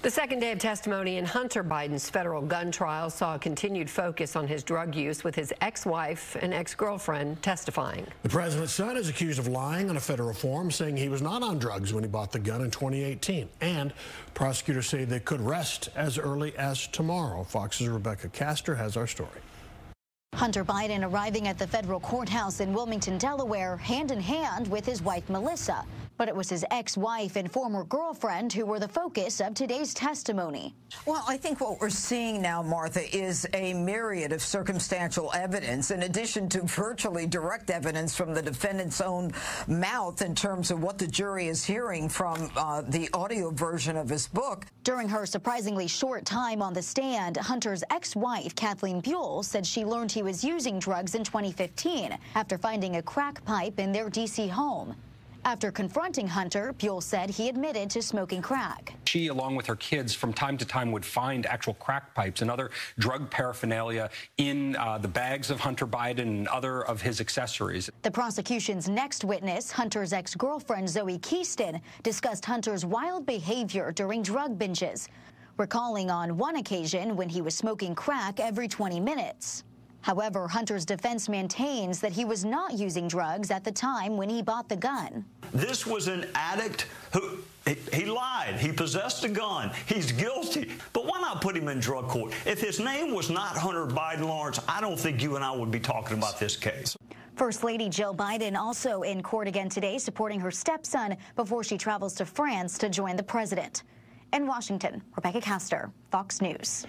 The second day of testimony in Hunter Biden's federal gun trial saw a continued focus on his drug use, with his ex-wife and ex-girlfriend testifying. The president's son is accused of lying on a federal form, saying he was not on drugs when he bought the gun in 2018. And prosecutors say they could arrest as early as tomorrow. Fox's Rebecca Castor has our story. Hunter Biden arriving at the federal courthouse in Wilmington, Delaware, hand in hand with his wife, Melissa. But it was his ex-wife and former girlfriend who were the focus of today's testimony. Well, I think what we're seeing now, Martha, is a myriad of circumstantial evidence, in addition to virtually direct evidence from the defendant's own mouth in terms of what the jury is hearing from the audio version of his book. During her surprisingly short time on the stand, Hunter's ex-wife, Kathleen Buell, said she learned he was using drugs in 2015 after finding a crack pipe in their D.C. home. After confronting Hunter, Buell said he admitted to smoking crack. She, along with her kids, from time to time would find actual crack pipes and other drug paraphernalia in the bags of Hunter Biden and other of his accessories. The prosecution's next witness, Hunter's ex-girlfriend Zoe Keaston, discussed Hunter's wild behavior during drug binges, recalling on one occasion when he was smoking crack every 20 minutes. However, Hunter's defense maintains that he was not using drugs at the time when he bought the gun. This was an addict who, he lied. He possessed a gun. He's guilty. But why not put him in drug court? If his name was not Hunter Biden Lawrence, I don't think you and I would be talking about this case. First Lady Jill Biden also in court again today, supporting her stepson before she travels to France to join the president. In Washington, Rebecca Castor, Fox News.